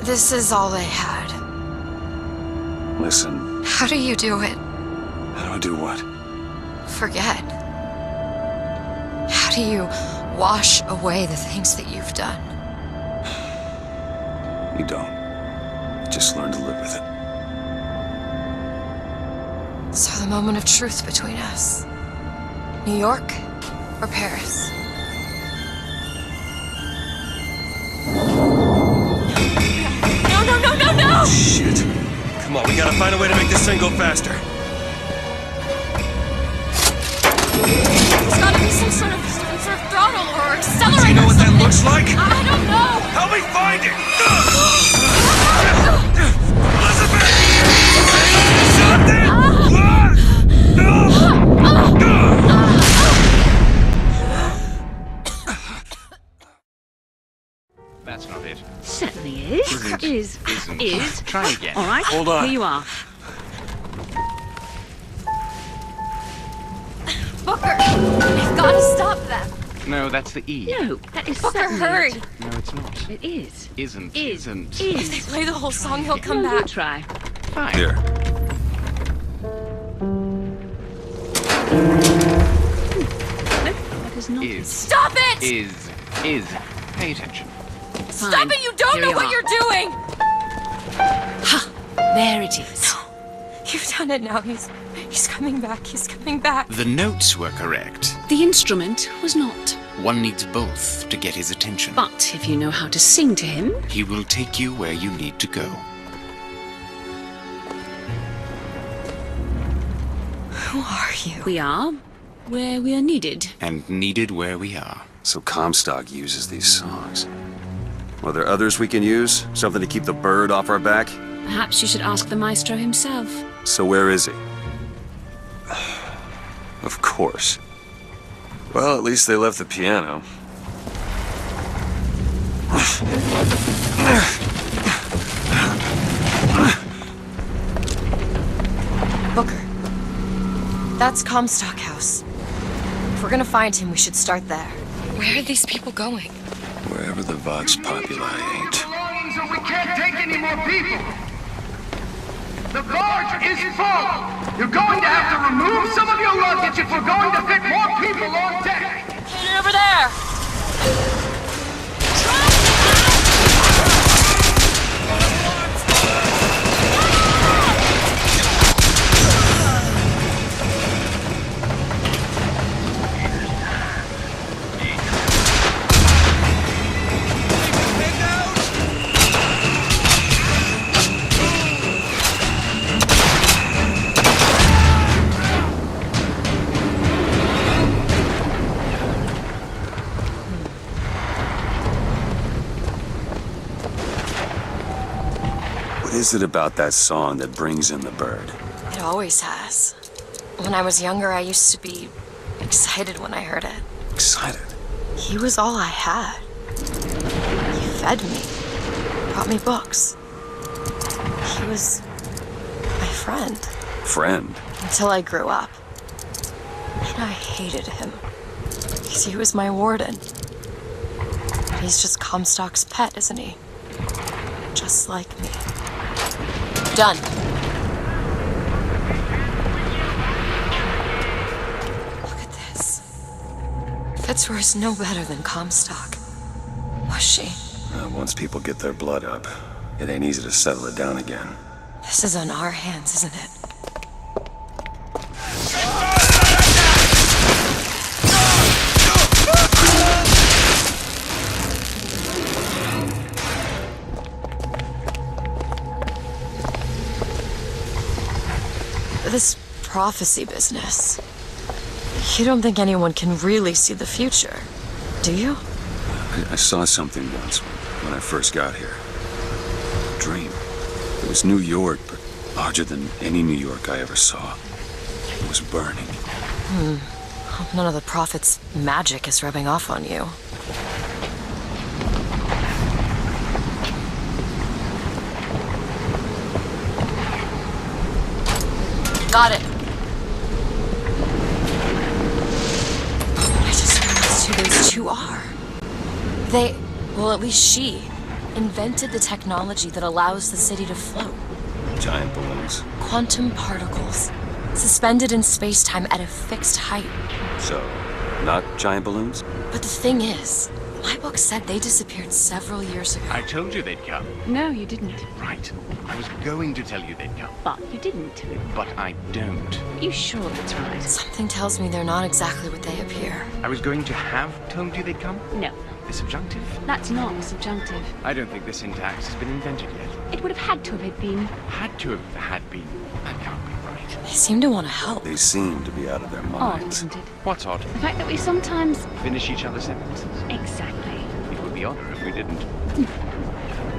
This is all they had. Listen. How do you do it? How do I do what? Forget. How do you wash away the things that you've done? You don't. You just learn to live with it. So the moment of truth between us. New York or Paris? No! Shit. Come on, we gotta find a way to make this thing go faster. There's gotta be some sort of throttle or accelerator. Do you know what that looks like? I don't know. Help me find it! Elizabeth! Something! That's not it. Certainly is. Is. Try again. All right. Hold on. Here you are. Booker, we've got to stop them. No, that's the E. No, that is Booker, certainly hurry. it. No, it's not. It is. Isn't. Is. Isn't. If they play the whole song, he'll come Well, you back. try. Fine. Here. No, that is not. Is. Stop it! Is. Pay attention. Fine. Stop it! You don't Here know we what are. you're doing! Ha! There it is. You've done it now. He's coming back. He's coming back. The notes were correct. The instrument was not. One needs both to get his attention. But if you know how to sing to him, He will take you where you need to go. Who are you? we are where we are needed. And needed where we are. So Comstock uses these songs. Are there others we can use? Something to keep the bird off our back? Perhaps you should ask the maestro himself. So where is he? Of course. Well, at least they left the piano. Booker. That's Comstock House. If we're gonna find him, we should start there. Where are these people going? Wherever the Vox Populi ain't. Belongings or we can't take any more people. The barge is full. You're going to have to remove some of your luggage if we're going to fit more people on deck. Get over there! What is it about that song that brings in the bird? It always has. When I was younger, I used to be excited when I heard it. Excited. He was all I had. He fed me, brought me books. He was my friend. Friend. Until I grew up. And I hated him. Because he was my warden. He's just Comstock's pet, isn't he? Just like me. Done. Look at this. Fitzroy is no better than Comstock. Was she? Once people get their blood up, it ain't easy to settle it down again. This is on our hands, isn't it? This prophecy business. You don't think anyone can really see the future, do you? I saw something once when I first got here. A dream. It was New York, but larger than any New York I ever saw. It was burning. Hope none of the prophet's magic is rubbing off on you. Got it. I just realized who those two are. Well, at least she invented the technology that allows the city to float. Giant balloons. Quantum particles, suspended in space-time at a fixed height. So, not giant balloons? But the thing is, my book said they disappeared several years ago. I told you they'd come. No, you didn't. Right. I was going to tell you they'd come. But you didn't. But I don't. You sure that's right? Something tells me they're not exactly what they appear. I was going to have told you they'd come? No, The subjunctive? that's not subjunctive. I don't think the syntax has been invented yet. It would have had to have been. Had to have had been. That can't be right. They seem to want to help. They seem to be out of their Odd, minds. isn't it? What's odd? The fact that we sometimes... Finish each other's sentences. Exactly. It would be odder if we didn't.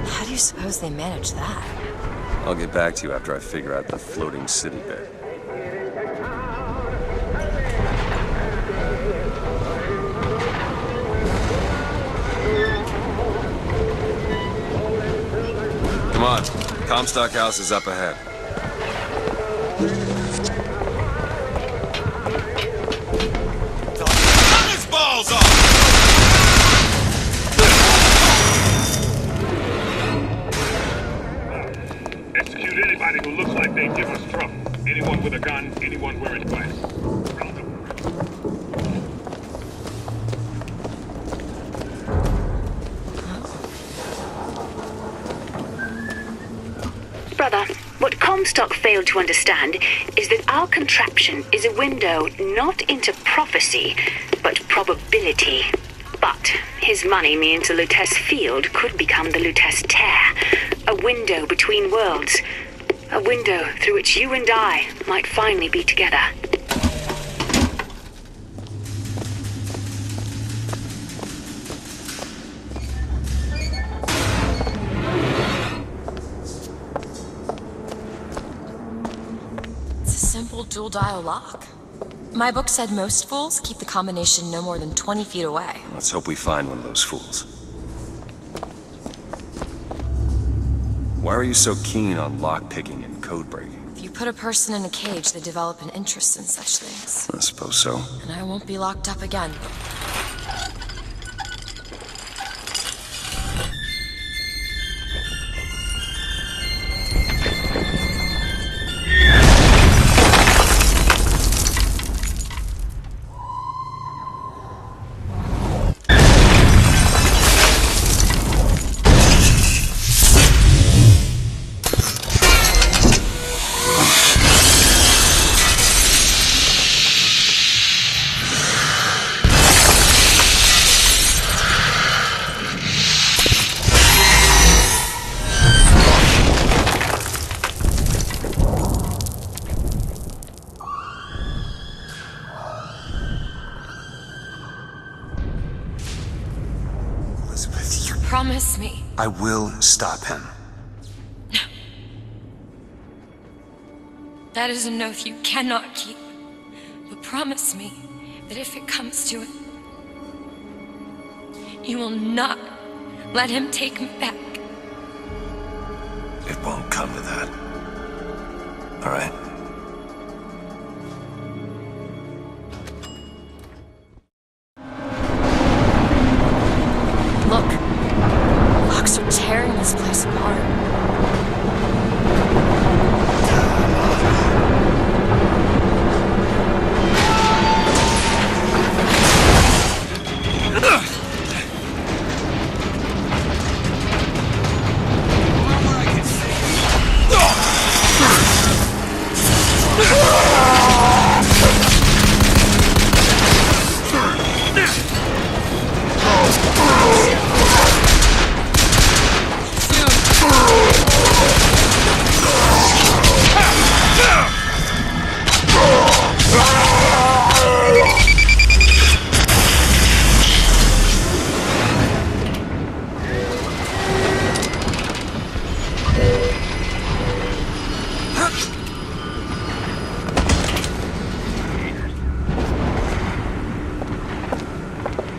How do you suppose they manage that? I'll get back to you after I figure out the floating city bit. Come on. Comstock House is up ahead. His balls off! Execute anybody who looks like they give us trouble. Anyone with a gun, anyone wearing glasses. Round them. Brother, what Comstock failed to understand is that our contraption is a window not into prophecy, but probability. But his money means the Lutece field could become the Lutece tear, a window between worlds, a window through which you and I might finally be together. It's a simple dual-dial lock. My book said most fools keep the combination no more than 20 feet away. Let's hope we find one of those fools. Why are you so keen on lockpicking and code breaking? If you put a person in a cage, they develop an interest in such things. I suppose so. And I won't be locked up again. Promise me. I will stop him. That is an oath you cannot keep. But promise me that if it comes to it, you will not let him take me back. It won't come to that. All right? Look, locks are tearing this place apart.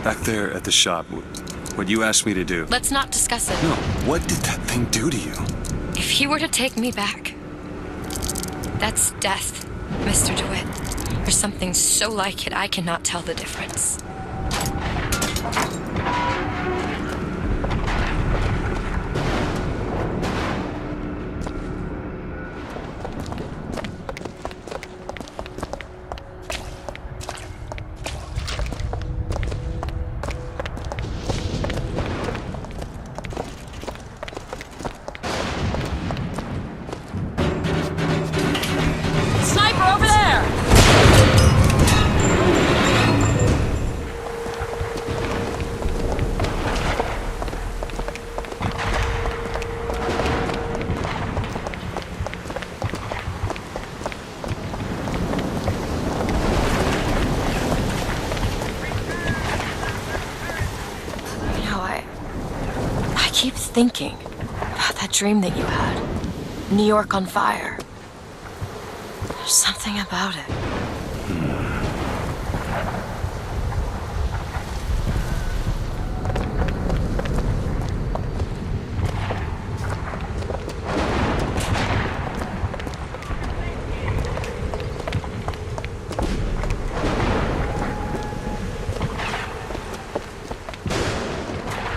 Back there at the shop, what you asked me to do. Let's not discuss it. No, what did that thing do to you? If he were to take me back, that's death, Mr. Dewitt. Or something so like it I cannot tell the difference. keep thinking about that dream that you had. New York on fire. There's something about it.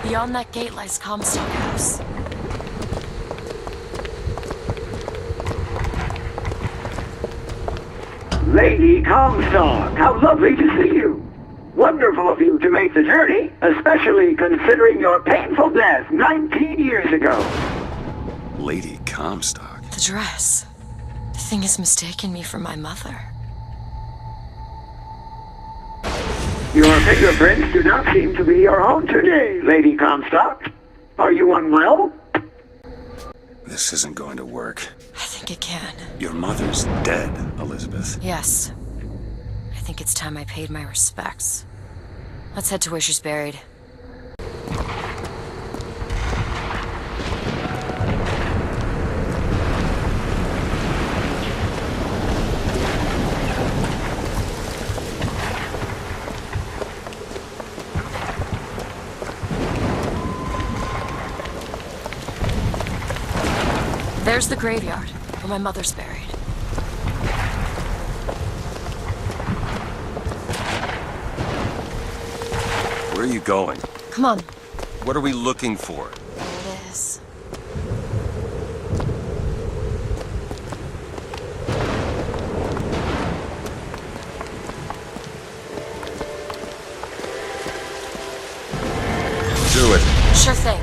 Beyond that gate lies Comstock House. Lady Comstock, how lovely to see you. Wonderful of you to make the journey, especially considering your painful death 19 years ago. Lady Comstock? The dress. The thing has mistaken me for my mother. Your fingerprints do not seem to be your own today, Lady Comstock. Are you unwell? This isn't going to work. I think it can. Your mother's dead, Elizabeth. Yes. I think it's time I paid my respects. Let's head to where she's buried. There's the graveyard, where my mother's buried. Where are you going? Come on. What are we looking for? There it is. Dewitt. Sure thing.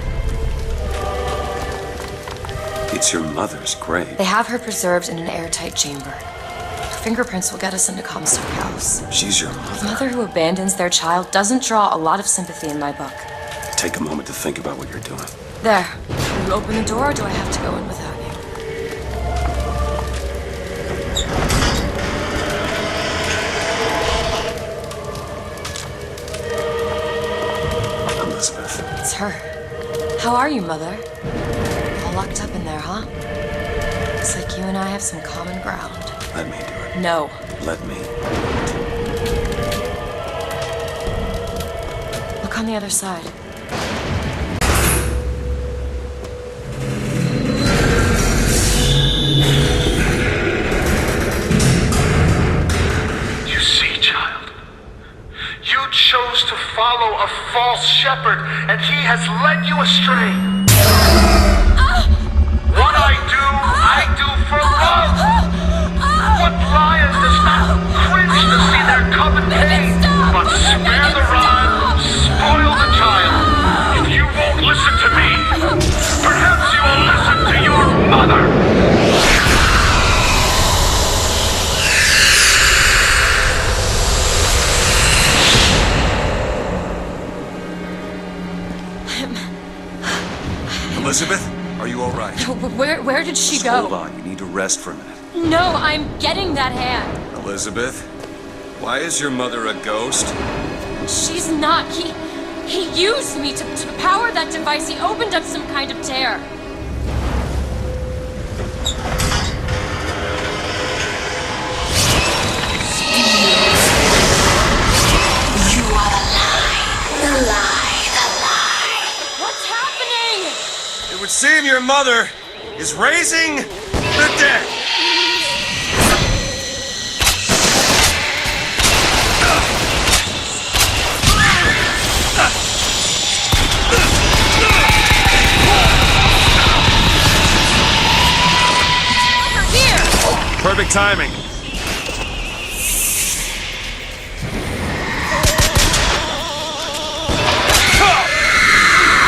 It's your mother's grave. They have her preserved in an airtight chamber. Her fingerprints will get us into Comstock House. She's your A mother. mother who abandons their child doesn't draw a lot of sympathy in my book. Take a moment to think about what you're doing. There. Will you open the door, or do I have to go in without you? Elizabeth. It's her. How are you, Mother? All locked up in there, huh? Looks like you and I have some common ground. Let me do it. No. Let me. Look on the other side. You see, child, you chose to follow a false shepherd, and he has led you astray. What I do for love. What lion does not cringe to see their cub in pain, but spare the rod, spoil the child. If you won't listen to me, perhaps you will listen to your mother. Elizabeth, are you all right? Where did she Just go? hold on. You need to rest for a minute. No, I'm getting that hand. Elizabeth, why is your mother a ghost? She's not. He used me to power that device. He opened up some kind of tear. You are the lie. What's happening? It would seem your mother is raising the dead. Over here! Perfect timing.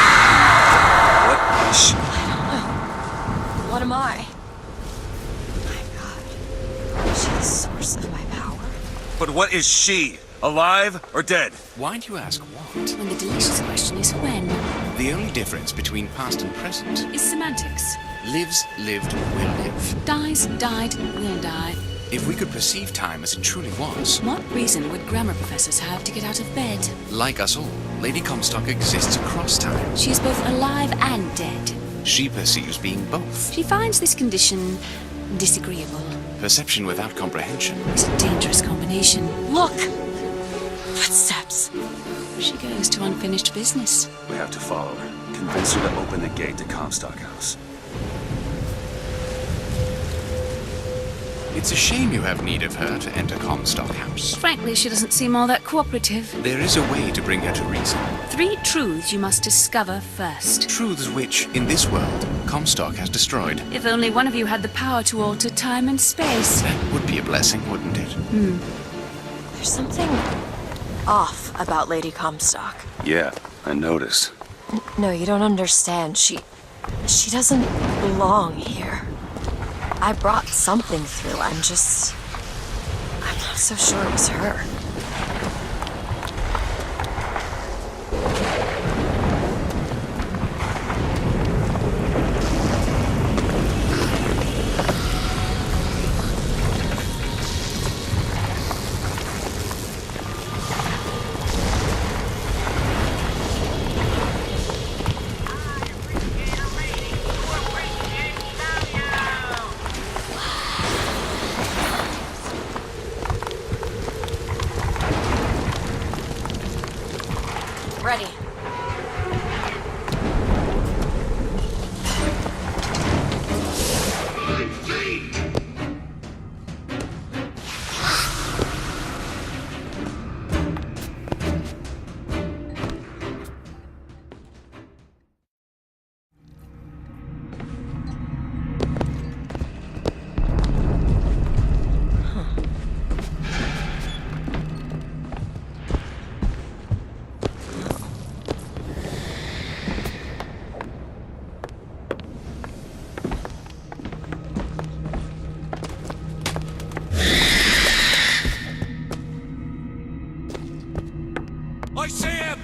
What is she? What am I? My God. She's the source of my power. But what is she? Alive or dead? Why do you ask what? When the delicious question is when, The only difference between past and present is semantics. lives, lived, will live. Dies, died, will die. If we could perceive time as it truly was, What reason would grammar professors have to get out of bed? like us all, Lady Comstock exists across time. She's both alive and dead. She perceives being both. She finds this condition disagreeable. Perception without comprehension. It's a dangerous combination. Look! Footsteps. She goes to unfinished business. We have to follow her. Convince her to open the gate to Comstock House. It's a shame you have need of her to enter Comstock House. Frankly, she doesn't seem all that cooperative. There is a way to bring her to reason. 3 truths you must discover first. Truths which, in this world, Comstock has destroyed. If only one of you had the power to alter time and space. That would be a blessing, wouldn't it? There's something off about Lady Comstock. Yeah, I noticed. No, you don't understand. She doesn't belong here. I brought something through. I'm not so sure it was her. Ready. I see him!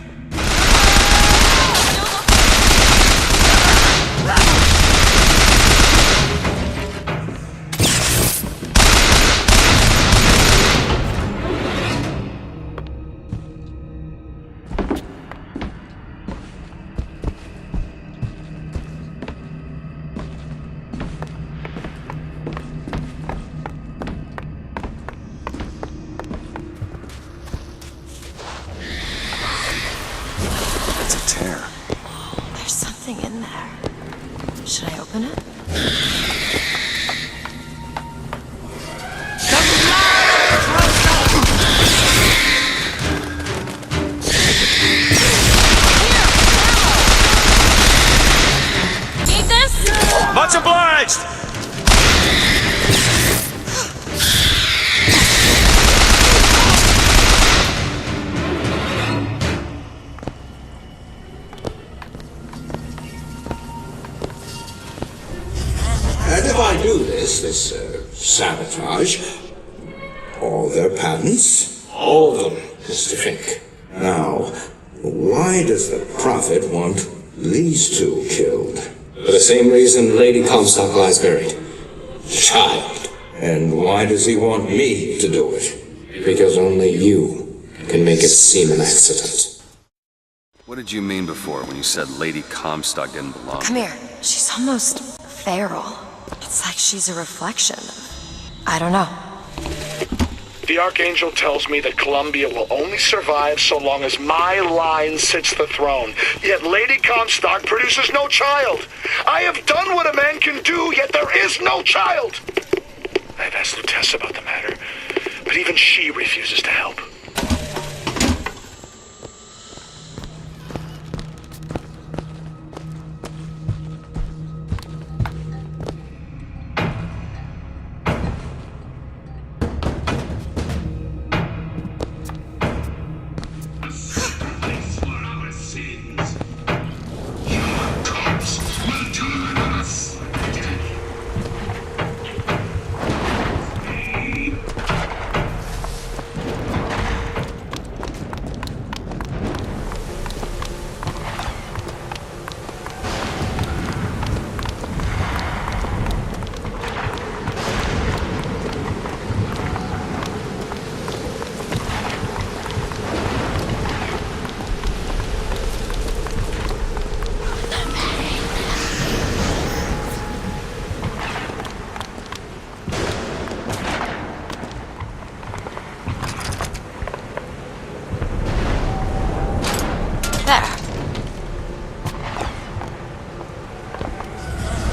There's something in there. Should I open it? Need this? Much obliged! And if I do this sabotage, all their patents, all of them, Mr. Fink. Now, why does the Prophet want these two killed? For the same reason Lady Comstock lies buried. Child. And why does he want me to do it? Because only you can make it seem an accident. What did you mean before when you said Lady Comstock didn't belong? Come here. She's almost feral. It's like she's a reflection of... I don't know. The Archangel tells me that Columbia will only survive so long as my line sits the throne. Yet Lady Comstock produces no child. I have done what a man can do, yet there is no child. I've asked Lutece about the matter, but even she refuses to help.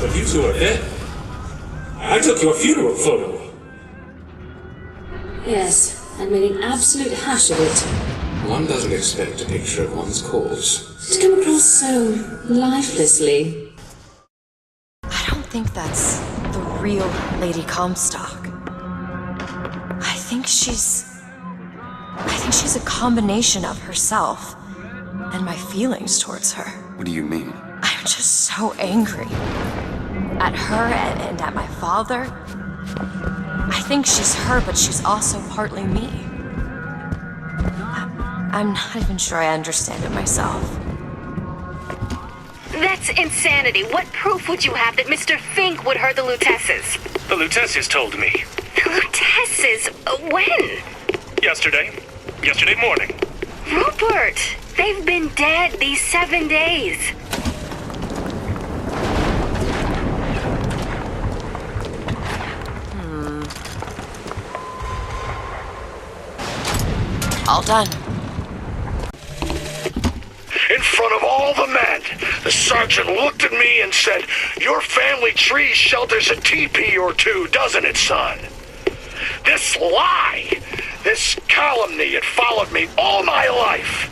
But you two are dead. I took your funeral photo. Yes, and made an absolute hash of it. One doesn't expect a picture of one's corpse To come across so lifelessly. I don't think that's the real Lady Comstock. I think she's a combination of herself and my feelings towards her. What do you mean? I'm just so angry. At her and at my father. I think she's her, but she's also partly me. I'm not even sure I understand it myself. That's insanity. What proof would you have that Mr. Fink would hurt the Lutesses? The Lutesses told me. The Lutesses? When? Yesterday. Yesterday morning. Rupert! They've been dead these 7 days. All done. In front of all the men, the sergeant looked at me and said, "Your family tree shelters a teepee or two, doesn't it, son?" This lie, this calumny had followed me all my life.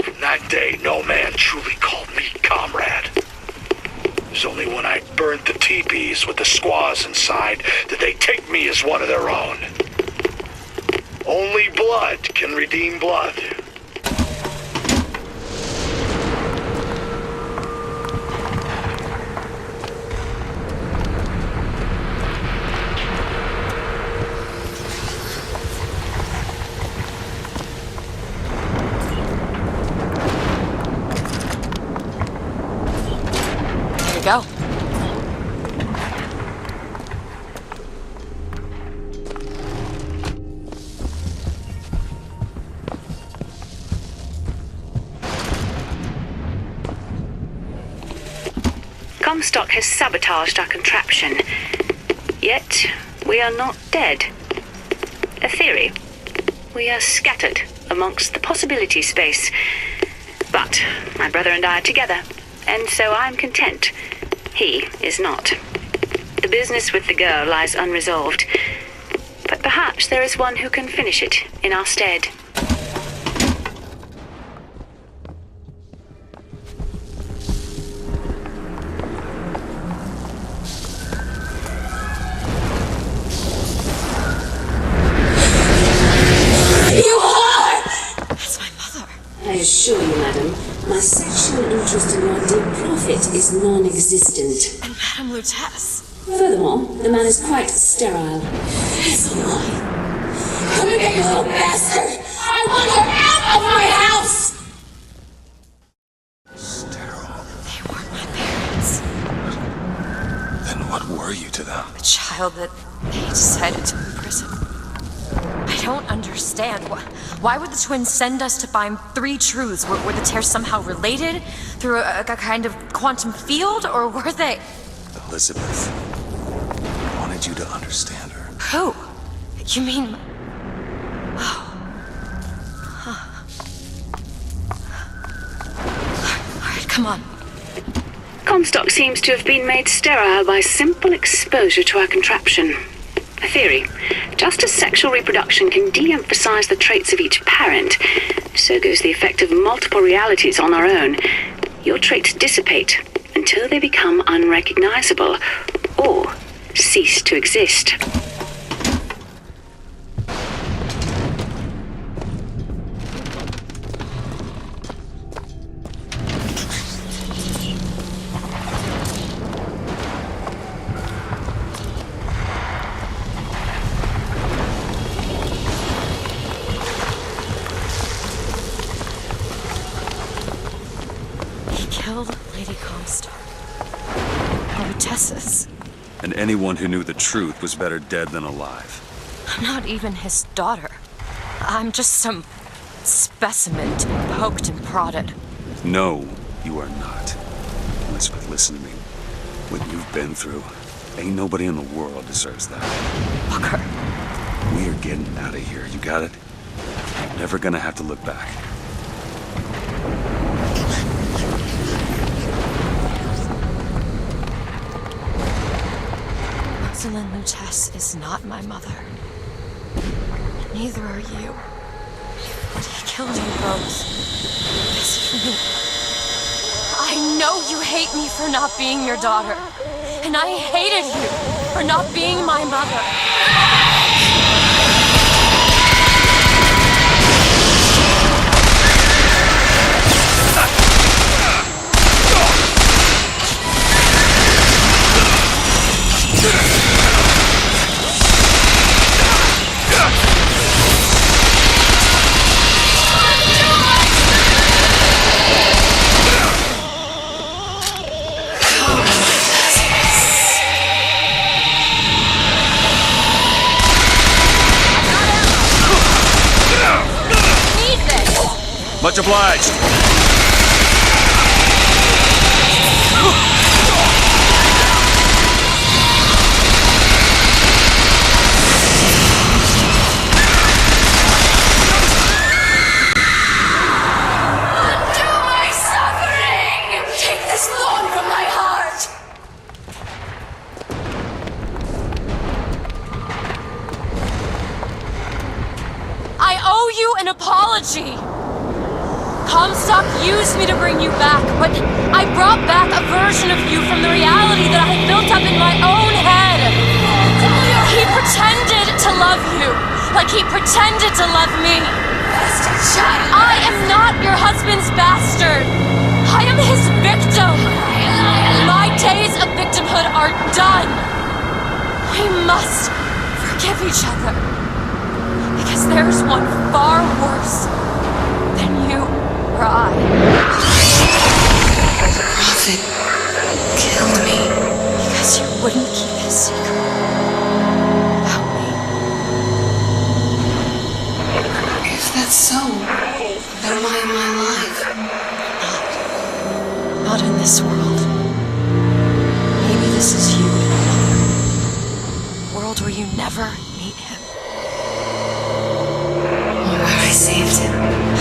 From that day, no man truly called me comrade. It was only when I burnt the teepees with the squaws inside did they take me as one of their own. Only blood can redeem blood. Here you go. Comstock has sabotaged our contraption. Yet, we are not dead. A theory. We are scattered amongst the possibility space. But my brother and I are together, and so I'm content. He is not. The business with the girl lies unresolved. But perhaps there is one who can finish it in our stead. I assure you, madam, my sexual interest in your dear prophet is non-existent. And Madame Lutece. Furthermore, the man is quite sterile. It's a lie. Come and get your little bastard! I want her out of my house! Sterile. They weren't my parents. Then what were you to them? The child that they decided to imprison. I don't understand. Why would the twins send us to find 3 truths? Were the tears somehow related? Through a kind of quantum field? Or were they... Elizabeth. I wanted you to understand her. Who? You mean... Oh. Huh. Alright, come on. Comstock seems to have been made sterile by simple exposure to our contraption. A theory. Just as sexual reproduction can de-emphasize the traits of each parent, so goes the effect of multiple realities on our own. Your traits dissipate until they become unrecognizable or cease to exist. Killed Lady Comstock. The Lutesses. And anyone who knew the truth was better dead than alive. I'm not even his daughter. I'm just some specimen to be poked and prodded. No, you are not. Elizabeth, listen to me. What you've been through, ain't nobody in the world deserves that. Booker. We are getting out of here, you got it? You're never gonna have to look back. Rosalind Lutece is not my mother. Neither are you. But he killed you both. Because of me. I know you hate me for not being your daughter. And I hated you for not being my mother. Much obliged. Undo my suffering! Take this thorn from my heart! I owe you an apology. Comstock used me to bring you back, but I brought back a version of you from the reality that I had built up in my own head. He pretended to love you, like he pretended to love me. I am not your husband's bastard. I am his victim. My days of victimhood are done. We must forgive each other, because there's one far worse than you. Prophet killed me. Because you wouldn't keep his secret about me. If that's so, then why am I alive? Not in this world. Maybe this is you in another. A world where you never meet him. Or where I saved him. I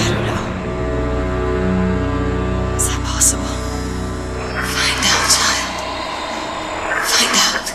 don't know. Is that possible? Find out, child. Find out.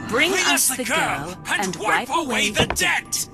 Bring us the girl and wipe away the debt!